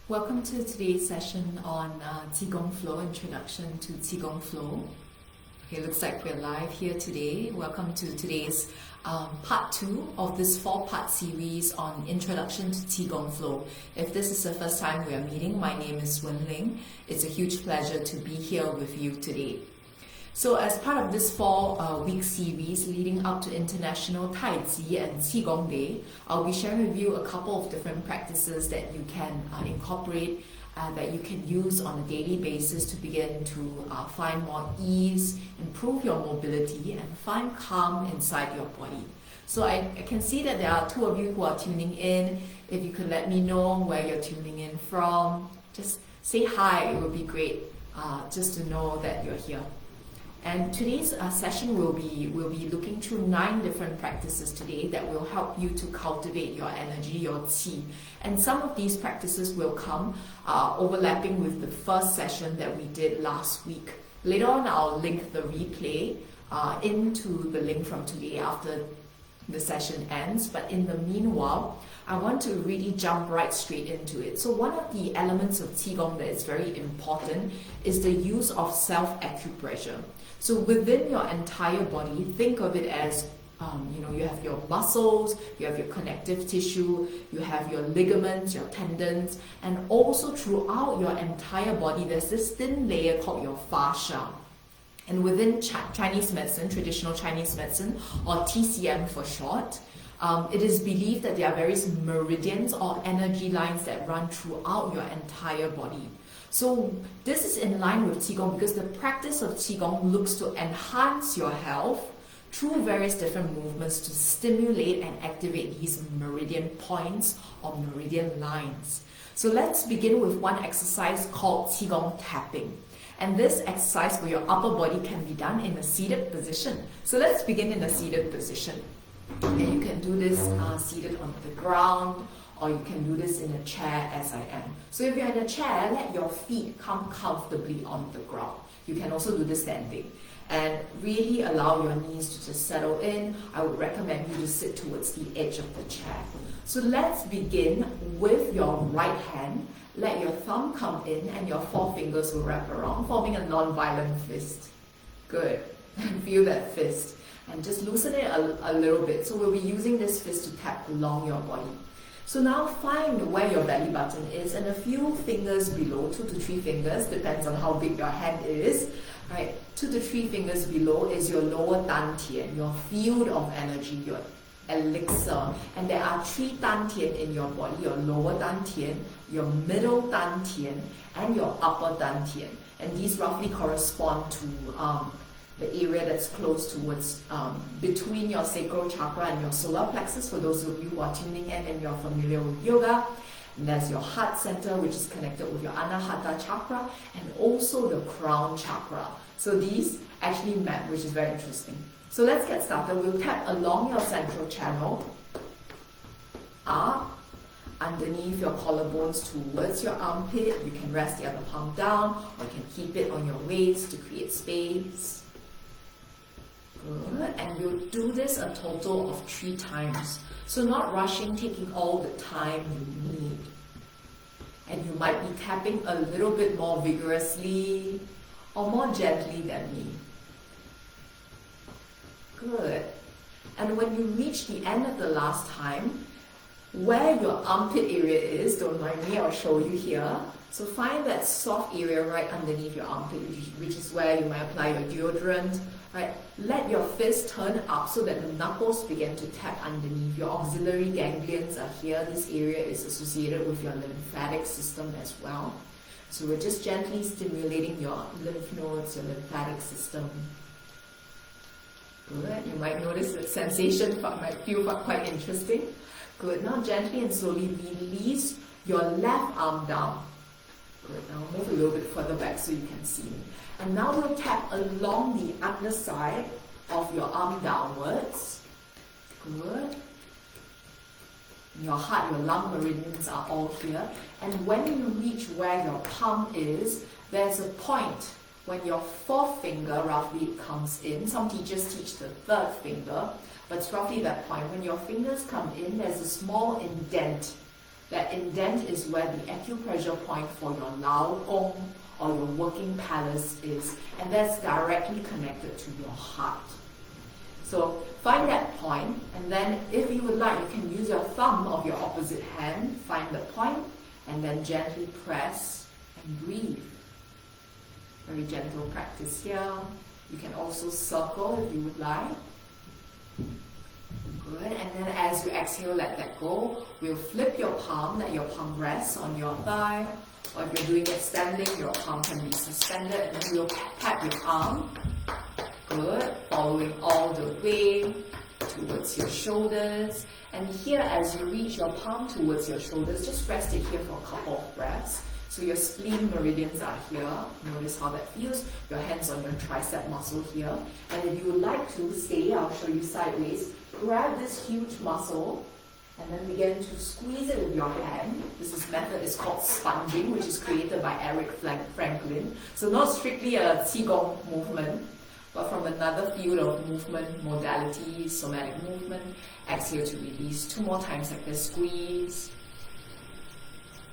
Welcome to today's session on Qigong Flow, Introduction to Qigong Flow. Okay, looks like we're live here today. Welcome to today's part 2 of this 4-part series on Introduction to Qigong Flow. If this is the first time we are meeting, my name is Wenlin. It's a huge pleasure to be here with you today. So as part of this 4-week series leading up to International Tai Chi and Qigong Day, I'll be sharing with you a couple of different practices that you can incorporate, that you can use on a daily basis to begin to find more ease, improve your mobility, and find calm inside your body. So I can see that there are 2 of you who are tuning in. If you could let me know where you're tuning in from, just say hi, it would be great just to know that you're here. And today's session will be looking through 9 different practices today that will help you to cultivate your energy, your qi. And some of these practices will come overlapping with the first session that we did last week. Later on, I'll link the replay into the link from today after the session ends. But in the meanwhile, I want to really jump right straight into it. So one of the elements of Qigong that is very important is the use of self-acupressure. So within your entire body, think of it as, you have your muscles, you have your connective tissue, you have your ligaments, your tendons, and also throughout your entire body, there's this thin layer called your fascia. And within Chinese medicine, traditional Chinese medicine, or TCM for short, it is believed that there are various meridians or energy lines that run throughout your entire body. So this is in line with Qigong because the practice of Qigong looks to enhance your health through various different movements to stimulate and activate these meridian points or meridian lines. So let's begin with one exercise called Qigong tapping. And this exercise for your upper body can be done in a seated position. So let's begin in a seated position. And you can do this seated on the ground, or you can do this in a chair as I am. So if you're in a chair, let your feet come comfortably on the ground. You can also do this standing. And really allow your knees to just settle in. I would recommend you to sit towards the edge of the chair. So let's begin with your right hand. Let your thumb come in and your 4 fingers will wrap around, forming a non-violent fist. Good. And feel that fist. And just loosen it a little bit. So we'll be using this fist to tap along your body. So now find where your belly button is and a few fingers below, 2 to 3 fingers, depends on how big your hand is. Right, 2 to 3 fingers below is your lower dantian, your field of energy, your elixir. And there are 3 dantian in your body, your lower dantian, your middle dantian, and your upper dantian. And these roughly correspond to the area that's close towards between your sacral chakra and your solar plexus, for those of you who are tuning in and you're familiar with yoga. And there's your heart center, which is connected with your anahata chakra, and also the crown chakra. So these actually map, which is very interesting. So let's get started. We'll tap along your central channel, up, underneath your collarbones towards your armpit. You can rest the other palm down, or you can keep it on your waist to create space. Good. And we'll do this a total of 3 times. So not rushing, taking all the time you need. And you might be tapping a little bit more vigorously or more gently than me. Good. And when you reach the end of the last time, where your armpit area is, don't mind me, I'll show you here. So find that soft area right underneath your armpit, which is where you might apply your deodorant. Right? Let your fist turn up so that the knuckles begin to tap underneath. Your auxiliary ganglions are here. This area is associated with your lymphatic system as well. So we're just gently stimulating your lymph nodes, your lymphatic system. Good. You might notice the sensation might feel quite interesting. Good. Now gently and slowly release your left arm down. Good. Now move a little bit further back so you can see me. And now we'll tap along the underside of your arm downwards. Good. Your heart, your lung meridians are all here. And when you reach where your palm is, there's a point when your 4th finger roughly comes in. Some teachers teach the 3rd finger, but it's roughly that point. When your fingers come in, there's a small indent That indent is where the acupressure point for your Lao Gong or your working palace is, and that's directly connected to your heart. So find that point, and then if you would like, you can use your thumb of your opposite hand, find the point, and then gently press and breathe. Very gentle practice here. You can also circle if you would like. Good, and then as you exhale, let that go. We'll flip your palm, let your palm rest on your thigh. Or if you're doing it standing, your palm can be suspended, and then we'll tap your arm. Good, following all the way towards your shoulders. And here, as you reach your palm towards your shoulders, just rest it here for a couple of breaths. So your spleen meridians are here. Notice how that feels. Your hands on your tricep muscle here. And if you would like to stay, I'll show you sideways. Grab this huge muscle and then begin to squeeze it with your hand. This method is called sponging, which is created by Eric Franklin. So not strictly a Qigong movement, but from another field of movement, modality, somatic movement. Exhale to release. 2 more times like this. Squeeze.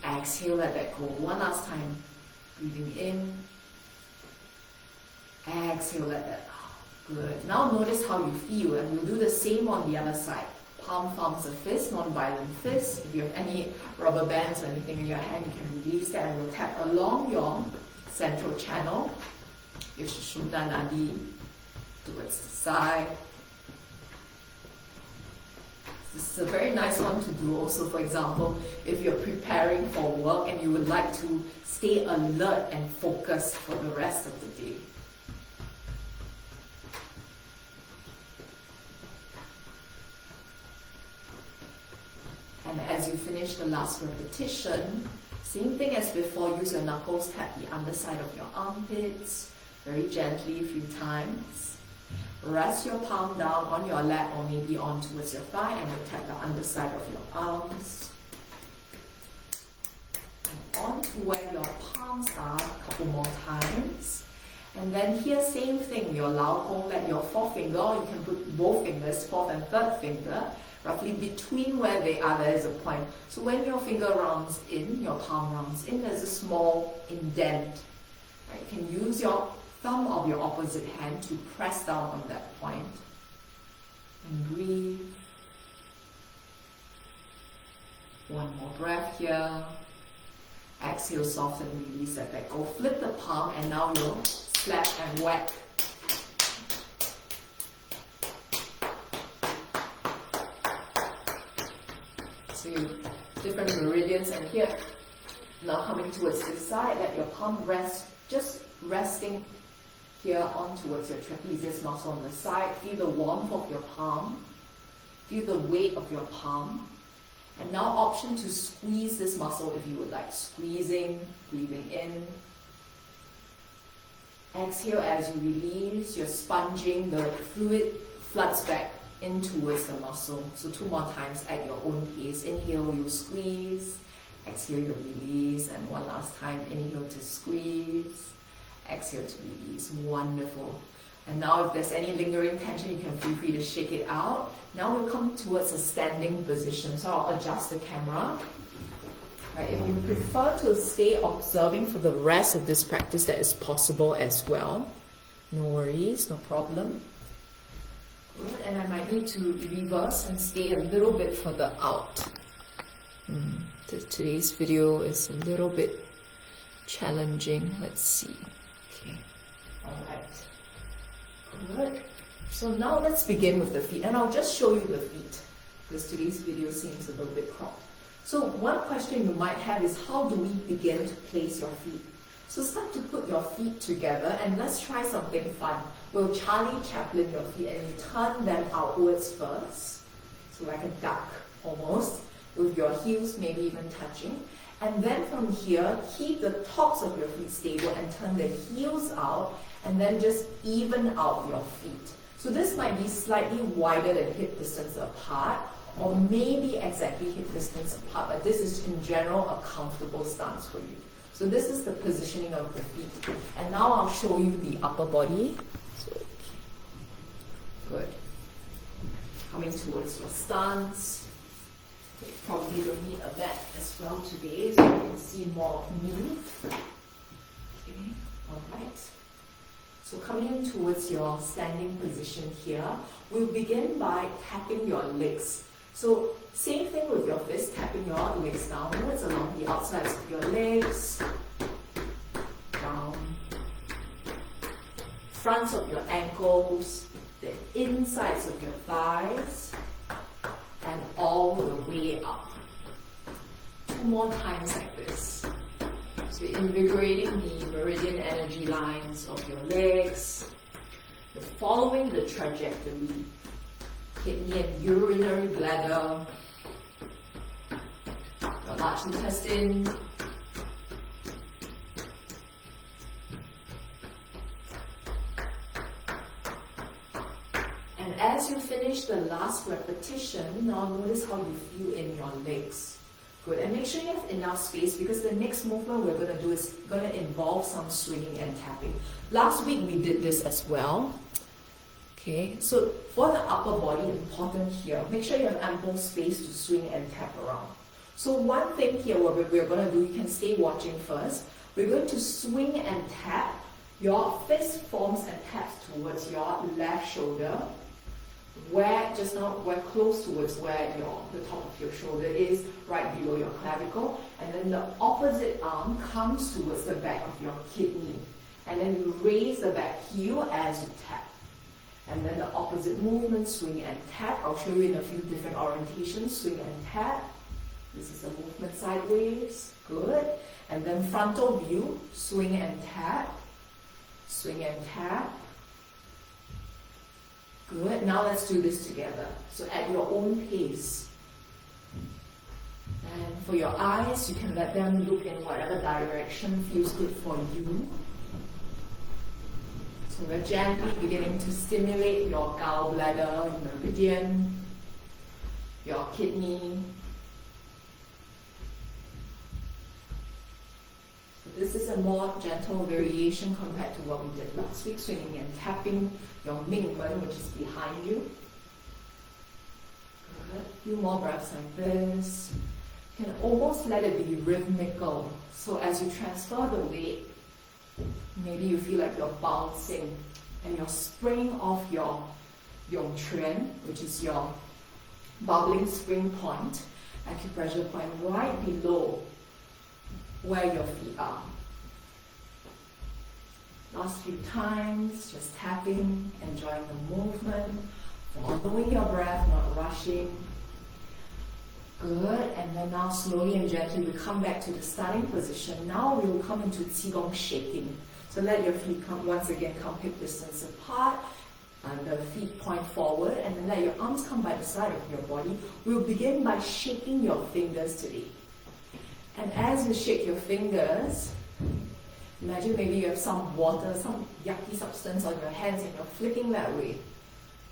Exhale, let that go. 1 last time. Breathing in. Exhale, let that go. Good. Now notice how you feel, and we'll do the same on the other side. Palm forms a fist, non-violent fist. If you have any rubber bands or anything in your hand, you can release that, and we'll tap along your central channel, your Sushumna Nadi, towards the side. This is a very nice one to do also, for example, if you're preparing for work and you would like to stay alert and focused for the rest of the day. And as you finish the last repetition, same thing as before, use your knuckles, tap the underside of your armpits, very gently a few times. Rest your palm down on your lap or maybe on towards your thigh, and you tap the underside of your arms. And on to where your palms are a couple more times. And then here, same thing, your Lao Gong, let your forefinger, or you can put both fingers, 4th and 3rd finger, roughly between where they are, there is a point. So when your finger rounds in, your palm rounds in, there's a small indent. Right? You can use your thumb of your opposite hand to press down on that point. And breathe. 1 more breath here. Exhale, soften, release, let that go. Flip the palm, and now you'll slap and whack. So you different meridians, and here, now coming towards this side, let your palm rest, just resting here on towards your trapezius muscle on the side. Feel the warmth of your palm. Feel the weight of your palm. And now option to squeeze this muscle if you would like. Squeezing, breathing in. Exhale as you release. You're sponging. The fluid floods back in towards the muscle. So 2 more times at your own pace. Inhale, you squeeze. Exhale, you release. And 1 last time. Inhale to squeeze. Exhale to release. Wonderful. And now if there's any lingering tension, you can feel free to shake it out. Now we'll come towards a standing position. So I'll adjust the camera. Right, if you prefer to stay observing for the rest of this practice, that is possible as well. No worries, no problem. Good. And I might need to reverse and stay a little bit further out. Today's video is a little bit challenging. Let's see. Okay. Alright. Good. So now let's begin with the feet, and I'll just show you the feet because today's video seems a little bit cropped. So one question you might have is, how do we begin to place your feet? So start to put your feet together, and let's try something fun. We'll Charlie Chaplin your feet, and you turn them outwards first, so like a duck almost, with your heels maybe even touching. And then from here, keep the tops of your feet stable and turn the heels out, and then just even out your feet. So this might be slightly wider than hip distance apart, or maybe exactly hip distance apart, but this is in general a comfortable stance for you. So this is the positioning of the feet. And now I'll show you the upper body. So, good. Coming towards your stance. Probably don't need a mat as well today, so you can see more of me. Okay, alright. So coming in towards your standing position here, we'll begin by tapping your legs. So same thing with your fist, tapping your legs downwards along the outsides of your legs, down, fronts of your ankles, the insides of your thighs, and all the way up. 2 more times like this. So invigorating the meridian energy lines of your legs. You're following the trajectory. Kidney and urinary bladder. Your large intestine. And as you finish the last repetition, now notice how you feel in your legs. Good, and make sure you have enough space because the next movement we're going to do is going to involve some swinging and tapping. Last week we did this as well. Okay, so for the upper body, important here, make sure you have ample space to swing and tap around. So one thing here what we're going to do, you can stay watching first. We're going to swing and tap. Your fist forms and taps towards your left shoulder. Where just now we're close towards where the top of your shoulder is, right below your clavicle, and then the opposite arm comes towards the back of your kidney, and then you raise the back heel as you tap, and then the opposite movement, swing and tap. I'll show you in a few different orientations. Swing and tap. This is the movement sideways. Good. And then frontal view, swing and tap, swing and tap. Good. Now let's do this together. So at your own pace. And for your eyes, you can let them look in whatever direction feels good for you. So we're gently beginning to stimulate your gallbladder, meridian, your kidney. This is a more gentle variation compared to what we did last week, swinging and tapping your Mingmen, which is behind you. Good. A few more breaths like this. You can almost let it be rhythmical. So as you transfer the weight, maybe you feel like you're bouncing and you're springing off your Yongquan, which is your bubbling spring point, acupressure point right below where your feet are. Last few times, just tapping, enjoying the movement, following your breath, not rushing. Good, and then now slowly and gently we come back to the starting position. Now we will come into Qigong shaking. So let your feet once again come hip distance apart, and the feet point forward, and then let your arms come by the side of your body. We'll begin by shaking your fingers today. And as you shake your fingers, imagine maybe you have some water, some yucky substance on your hands and you're flicking that way.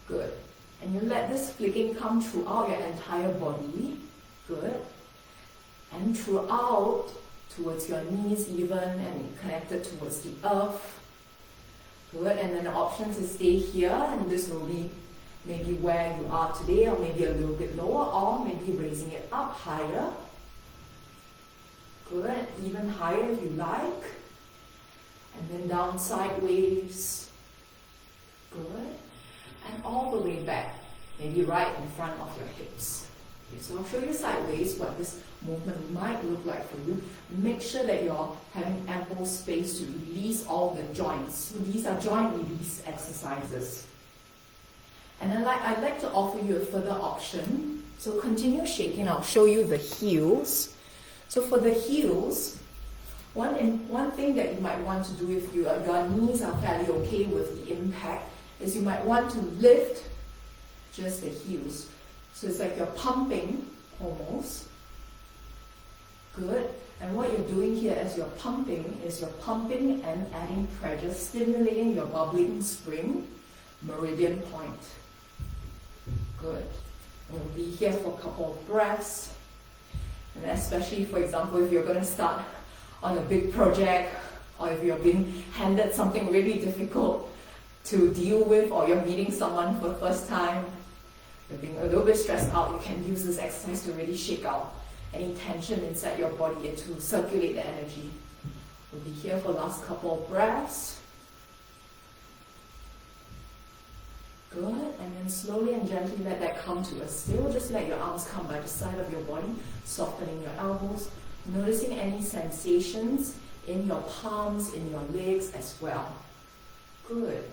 Good. And you let this flicking come throughout your entire body. Good. And throughout, towards your knees even, and connected towards the earth. Good. And then the option to stay here, and this will be maybe where you are today, or maybe a little bit lower, or maybe raising it up higher. Good, even higher if you like. And then down sideways. Good. And all the way back, maybe right in front of your hips. Okay, so I'll show you sideways what this movement might look like for you. Make sure that you're having ample space to release all the joints. So these are joint release exercises. And then I'd like to offer you a further option. So continue shaking. I'll show you the heels. So for the heels, one thing that you might want to do if your knees are fairly okay with the impact is you might want to lift just the heels. So it's like you're pumping almost. Good. And what you're doing here as you're pumping is you're pumping and adding pressure, stimulating your bubbling spring meridian point. Good. We'll be here for a couple of breaths. And especially, for example, if you're going to start on a big project, or if you're being handed something really difficult to deal with, or you're meeting someone for the first time, If you're being a little bit stressed out, you can use this exercise to really shake out any tension inside your body and to circulate the energy. We'll be here for the last couple of breaths. Good, and then slowly and gently let that come to a still. Just let your arms come by the side of your body, softening your elbows, noticing any sensations in your palms, in your legs as well. Good.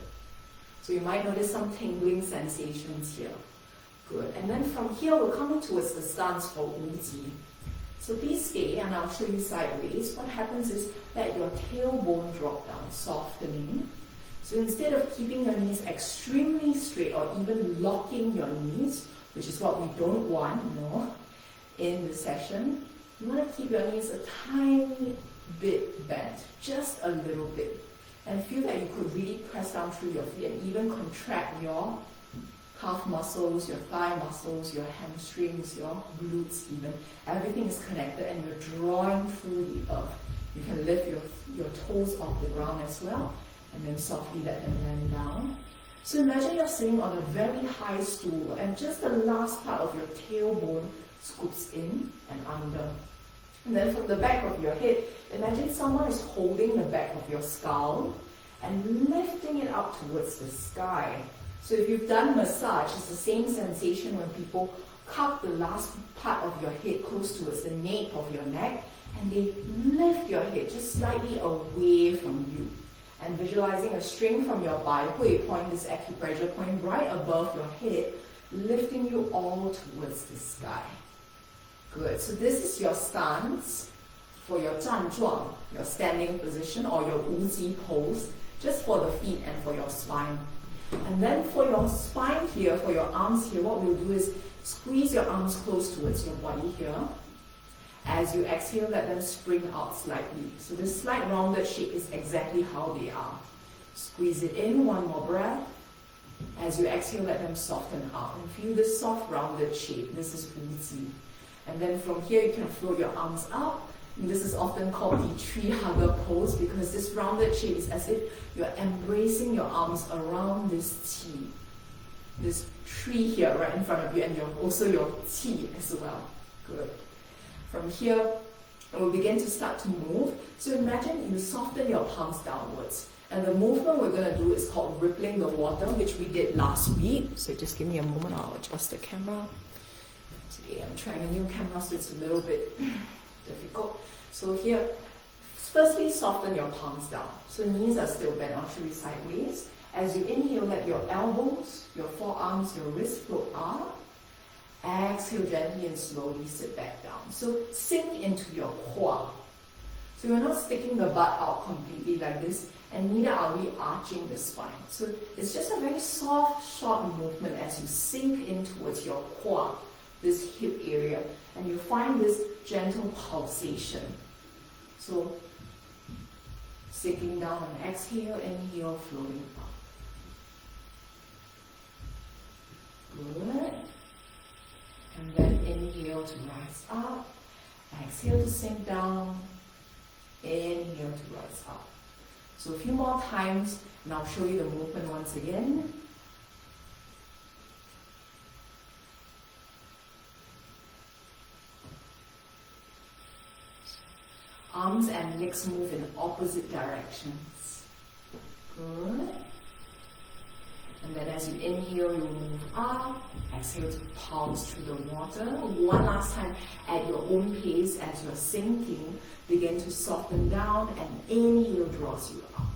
So you might notice some tingling sensations here. Good. And then from here, we're coming towards the stance for Wuji. So please stay, and I'll show you sideways. What happens is let your tailbone drop down, softening. So instead of keeping your knees extremely straight or even locking your knees, which is what we don't want, in the session, you want to keep your knees a tiny bit bent, just a little bit. And feel that you could really press down through your feet and even contract your calf muscles, your thigh muscles, your hamstrings, your glutes even. Everything is connected and you're drawing through the earth. You can lift your toes off the ground as well, and then softly let them land down. So imagine you're sitting on a very high stool and just the last part of your tailbone scoops in and under. And then from the back of your head, imagine someone is holding the back of your skull and lifting it up towards the sky. So if you've done massage, it's the same sensation when people cup the last part of your head close towards the nape of your neck and they lift your head just slightly away from you. And visualizing a string from your bai hui point, this acupressure point right above your head, lifting you all towards the sky. Good. So this is your stance for your 站状, your standing position, or your Wuji pose, just for the feet and for your spine. And then for your spine here, for your arms here, what we'll do is squeeze your arms close towards your body here. As you exhale, let them spring out slightly. So this slight rounded shape is exactly how they are. Squeeze it in, one more breath. As you exhale, let them soften out. And feel this soft rounded shape. This is Wuji. And then from here, you can float your arms up. And this is often called the tree hugger pose because this rounded shape is as if you're embracing your arms around this qi. This tree here right in front of you, and also your qi as well. Good. From here, we'll begin to start to move. So imagine you soften your palms downwards. And the movement we're going to do is called rippling the water, which we did last week. So just give me a moment, I'll adjust the camera. Today I'm trying a new camera, so it's a little bit difficult. So here, firstly soften your palms down. So knees are still bent, I'll show you sideways. As you inhale, let your elbows, your forearms, your wrists float up. Exhale gently and slowly sit back down. So sink into your core. So you're not sticking the butt out completely like this, and neither are we arching the spine. So it's just a very soft, short movement as you sink in towards your core, this hip area, and you find this gentle pulsation. So sinking down and exhale, inhale, floating up. Good. And then inhale to rise up, exhale to sink down, inhale to rise up. So a few more times, and I'll show you the movement once again. Arms and legs move in opposite directions. Good. And then as you inhale, you move up, exhale to pulse through the water. One last time at your own pace as you're sinking, begin to soften down and inhale draws you up.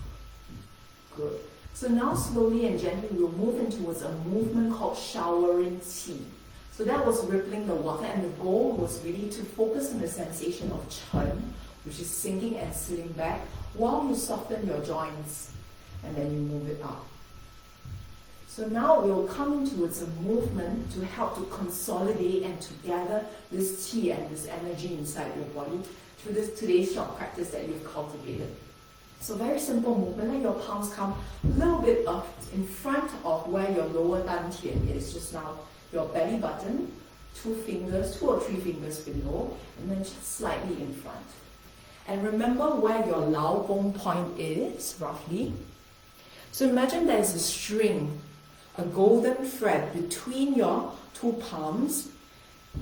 Good. So now slowly and gently we'll move in towards a movement called showering qi. So that was rippling the water, and the goal was really to focus on the sensation of chen, which is sinking and sitting back while you soften your joints, and then you move it up. So now we'll come towards a movement to help to consolidate and to gather this qi and this energy inside your body through this today's short practice that you've cultivated. So very simple movement. Let your palms come a little bit up in front of where your lower dantian is just now. Your belly button, 2 or 3 fingers below, and then just slightly in front. And remember where your lao gong point is, roughly. So imagine there's a string, a golden thread between your two palms,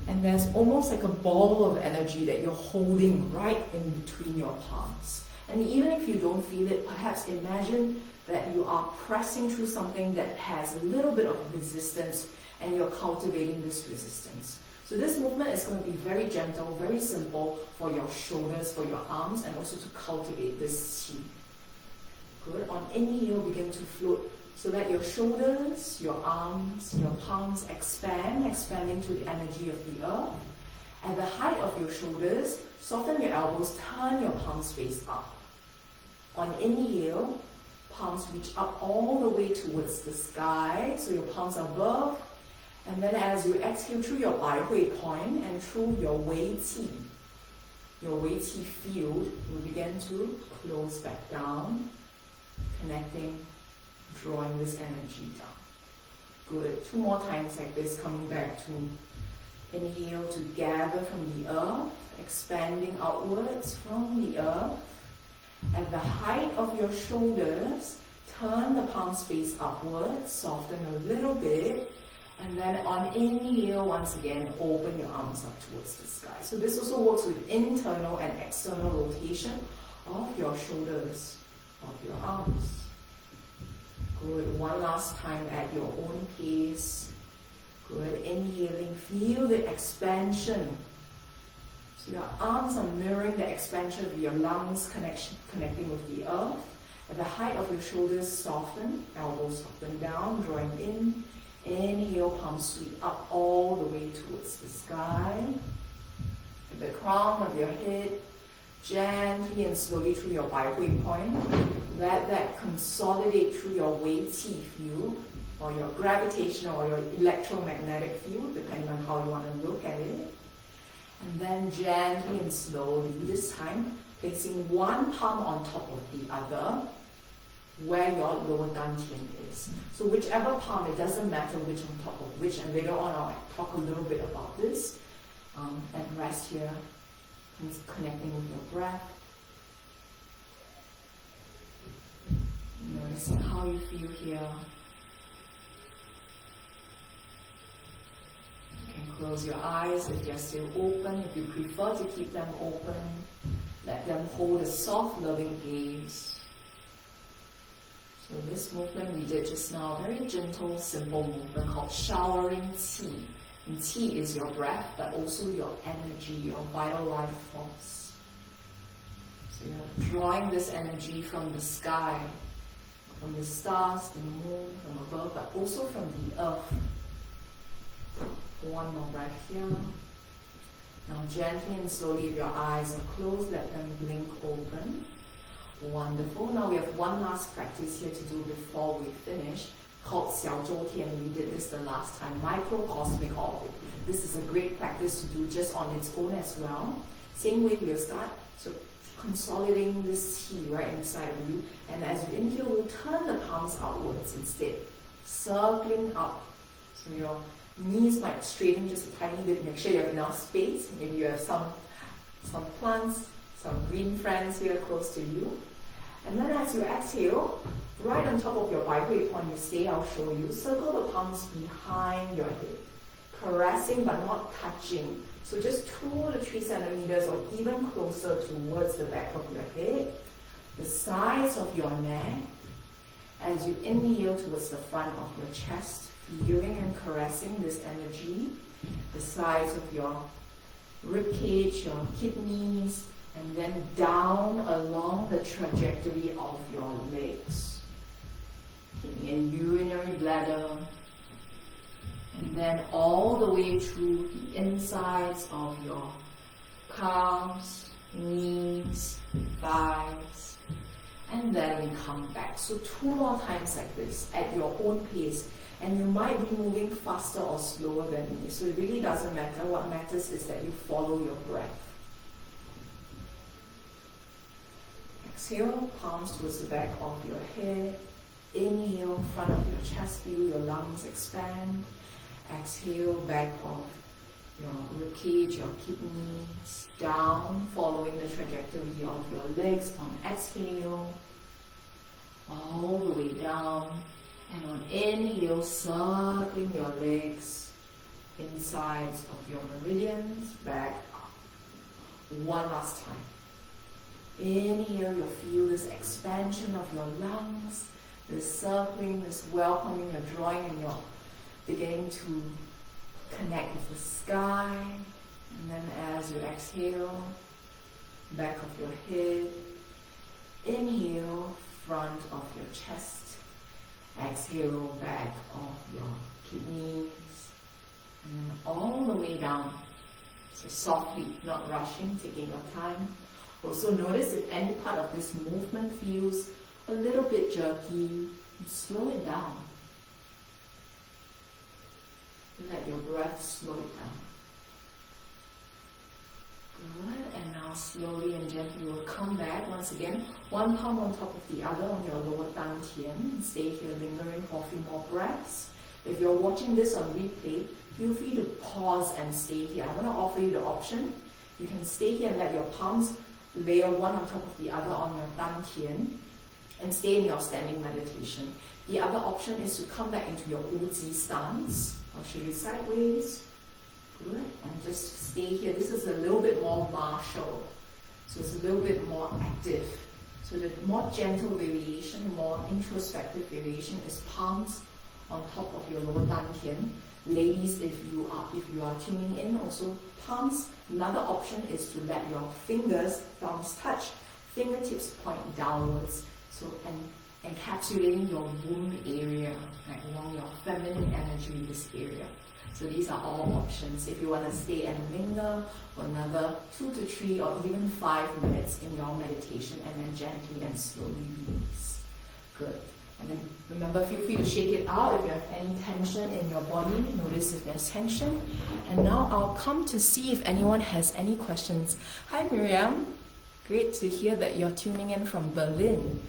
and there's almost like a ball of energy that you're holding right in between your palms. And even if you don't feel it, perhaps imagine that you are pressing through something that has a little bit of resistance, and you're cultivating this resistance. So this movement is going to be very gentle, very simple for your shoulders, for your arms, and also to cultivate this qi. Good. On inhale, begin to float so that your shoulders, your arms, your palms expanding to the energy of the earth. At the height of your shoulders, soften your elbows, turn your palms face up. On inhale, palms reach up all the way towards the sky, so your palms are above. And then as you exhale through your Bai Hui point and through your Wei Qi field, you begin to close back down, connecting, drawing this energy down. Good. 2 more times like this, coming back to inhale to gather from the earth, expanding outwards from the earth. At the height of your shoulders, turn the palms face upwards, soften a little bit, and then on inhale, once again, open your arms up towards the sky. So this also works with internal and external rotation of your shoulders, of your arms. Good. One last time at your own pace. Good. Inhaling, feel the expansion. So your arms are mirroring the expansion of your lungs, connecting with the earth. At the height of your shoulders, soften, elbows up and down, drawing in. Inhale, palms sweep up all the way towards the sky. At the crown of your head, gently and slowly through your Bai Hui point, let that consolidate through your Wei Qi field, or your gravitational or your electromagnetic field, depending on how you want to look at it. And then gently and slowly, this time, placing one palm on top of the other, where your lower dantian is. So whichever palm, it doesn't matter which on top of which, and later on I'll talk a little bit about this. And rest here, connecting with your breath. Noticing how you feel here. You can close your eyes if they're still open. If you prefer to keep them open, let them hold a soft, loving gaze. So this movement we did just now, very gentle, simple movement called showering qi. And qi is your breath, but also your energy, your vital life force. So you're drawing this energy from the sky, from the stars, the moon, from above, but also from the earth. One more breath here. Now gently and slowly, if your eyes are closed, let them blink open. Wonderful. Now we have one last practice here to do before we finish, called Xiao Zhou Tian. We did this the last time, microcosmic orbit. This is a great practice to do just on its own as well. Same way we'll start, so consolidating this qi right inside of you, and as you inhale, we'll turn the palms outwards instead, circling up. So your knees might straighten just a tiny bit, make sure you have enough space. Maybe you have some plants, some green friends here close to you. And then as you exhale, right on top of your Bai Hui point, you stay, I'll show you. Circle the palms behind your head, caressing but not touching. So just 2 to 3 centimeters or even closer towards the back of your head, the sides of your neck. As you inhale towards the front of your chest, feeling and caressing this energy, the sides of your ribcage, your kidneys, and then down along the trajectory of your legs. Taking in urinary bladder, and then all the way through the insides of your calves, knees, thighs, and then we come back. So 2 more times like this at your own pace, and you might be moving faster or slower than me, so it really doesn't matter. What matters is that you follow your breath. Exhale, palms towards the back of your head. Inhale, front of your chest, feel your lungs expand. Exhale, back of your ribcage, your kidneys, down, following the trajectory of your legs on exhale, all the way down. And on inhale, circling your legs, insides of your meridians, back up. One last time. Inhale, you'll feel this expansion of your lungs, this circling, this welcoming, you're drawing, and you're beginning to connect with the sky. And then as you exhale, back of your head, inhale, front of your chest, exhale, back of your kidneys, and then all the way down. So softly, not rushing, taking your time. Also notice if any part of this movement feels a little bit jerky, slow it down. Let your breath slow it down. Good, and now slowly and gently we'll come back once again. One palm on top of the other on your lower dantian. Stay here lingering for a few more breaths. If you're watching this on replay, feel free to pause and stay here. I'm going to offer you the option. You can stay here and let your palms layer one on top of the other on your dantian and stay in your standing meditation. The other option is to come back into your Uzi stance. I'll show you sideways. Good. And just stay here. This is a little bit more martial. So it's a little bit more active. So the more gentle variation, more introspective variation is palms on top of your lower dantian. Ladies, if you are tuning in, also palms. Another option is to let your fingers, thumbs touch, fingertips point downwards. So encapsulating your womb area, right, along your feminine energy, this area. So these are all options. If you want to stay and linger for another 2 to 3 or even 5 minutes in your meditation, and then gently and slowly release. Good. And then remember, feel free to shake it out if you have any tension in your body. Notice if there's tension. And now I'll come to see if anyone has any questions. Hi Miriam. Great to hear that you're tuning in from Berlin.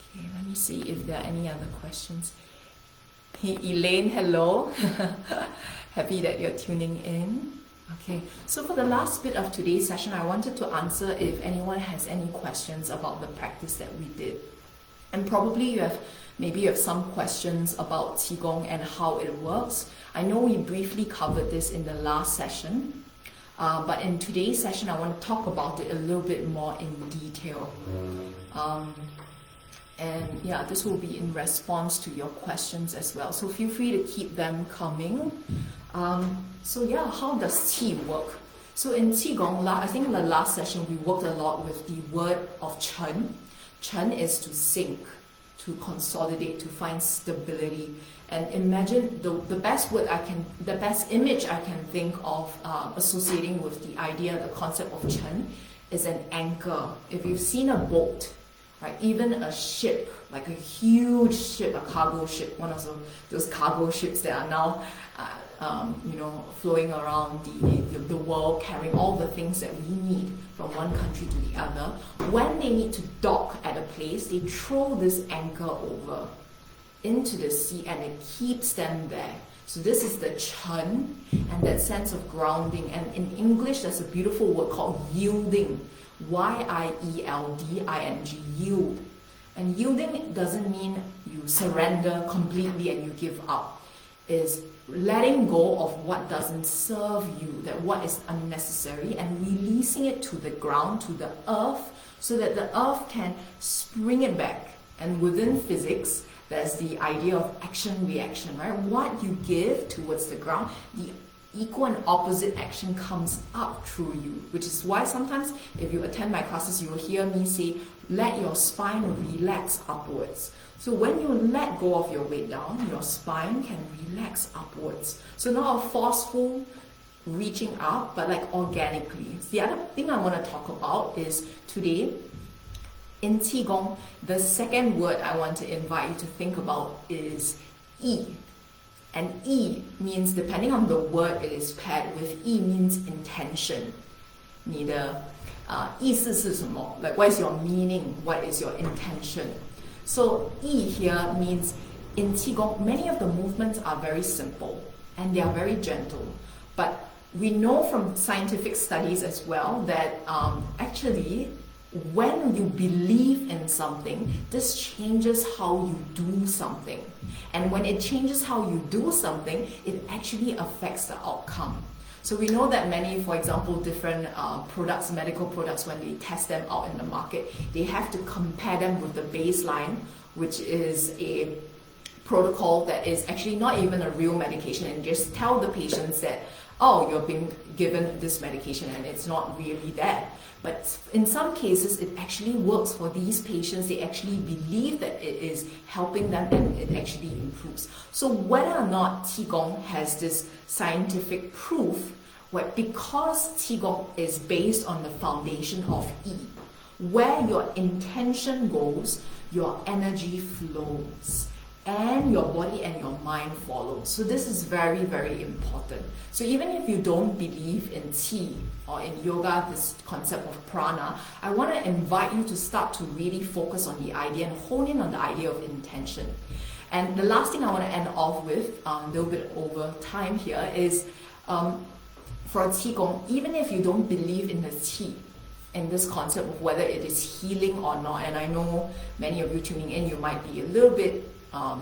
Okay, let me see if there are any other questions. Hey Elaine, hello. Happy that you're tuning in. Okay, so for the last bit of today's session, I wanted to answer if anyone has any questions about the practice that we did. And probably maybe you have some questions about Qigong and how it works. I know we briefly covered this in the last session, but in today's session, I want to talk about it a little bit more in detail. And yeah, this will be in response to your questions as well. So feel free to keep them coming. So yeah, how does Qi work? So in Qigong, I think in the last session, we worked a lot with the word of Chen. Chen is to sink, to consolidate, to find stability. And imagine the best image I can think of associating with the idea, the concept of Chen is an anchor. If you've seen a boat, right, even a ship, like a huge ship, a cargo ship, one of those cargo ships that are now flowing around the world, carrying all the things that we need from one country to the other. When they need to dock at a place, they throw this anchor over into the sea and it keeps them there. So this is the Chen and that sense of grounding. And in English, there's a beautiful word called yielding. Y-I-E-L-D-I-N-G, yield. And yielding doesn't mean you surrender completely and you give up. It's letting go of what doesn't serve you, that what is unnecessary, and releasing it to the ground, to the earth, so that the earth can spring it back. And within physics, there's the idea of action-reaction, right? What you give towards the ground, the equal and opposite action comes up through you, which is why sometimes if you attend my classes, you will hear me say, let your spine relax upwards. So when you let go of your weight down, your spine can relax upwards. So not a forceful reaching up, but like organically. The other thing I want to talk about is today, in Qigong, the second word I want to invite you to think about is Yi. And Yi means, depending on the word it is paired with, Yi means intention. 你的意思是什么? Like, what is your meaning? What is your intention? So Yi here means, in Qigong, many of the movements are very simple and they are very gentle. But we know from scientific studies as well that actually when you believe in something, this changes how you do something. And when it changes how you do something, it actually affects the outcome. So we know that many, for example, different products, medical products, when they test them out in the market, they have to compare them with the baseline, which is a protocol that is actually not even a real medication, and just tell the patients that, oh, you're being given this medication and it's not really there. But in some cases, it actually works for these patients. They actually believe that it is helping them and it actually improves. So whether or not Qigong has this scientific proof, because Qigong is based on the foundation of Yi, where your intention goes, your energy flows, and your body and your mind follow. So this is very, very important. So even if you don't believe in Qi or in yoga, this concept of prana, I want to invite you to start to really focus on the idea and hone in on the idea of intention. And the last thing I want to end off with, a little bit over time here, is for Qigong, even if you don't believe in the Qi, in this concept of whether it is healing or not, and I know many of you tuning in, you might be a little bit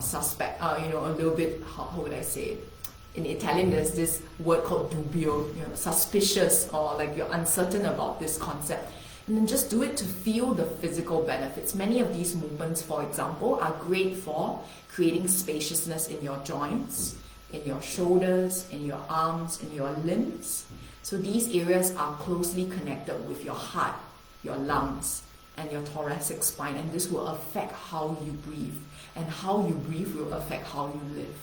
suspect, a little bit, how would I say it? In Italian, there's this word called dubbio, suspicious, or like you're uncertain about this concept. And then just do it to feel the physical benefits. Many of these movements, for example, are great for creating spaciousness in your joints, in your shoulders, in your arms, in your limbs. So these areas are closely connected with your heart, your lungs, and your thoracic spine, and this will affect how you breathe, and how you breathe will affect how you live.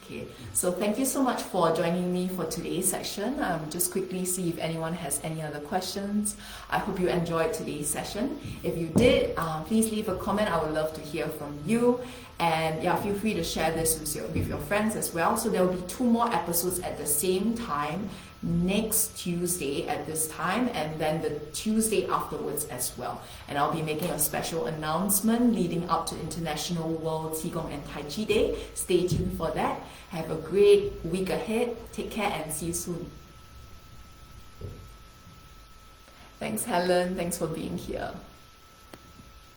Okay, so thank you so much for joining me for today's session. Just quickly see if anyone has any other questions. I hope you enjoyed today's session. If you did, please leave a comment. I would love to hear from you. And yeah, feel free to share this with your friends as well. So there will be 2 more episodes at the same time next Tuesday at this time, and then the Tuesday afterwards as well. And I'll be making a special announcement leading up to International World Qigong and Tai Chi Day. Stay tuned for that. Have a great week ahead. Take care and see you soon. Thanks, Helen. Thanks for being here.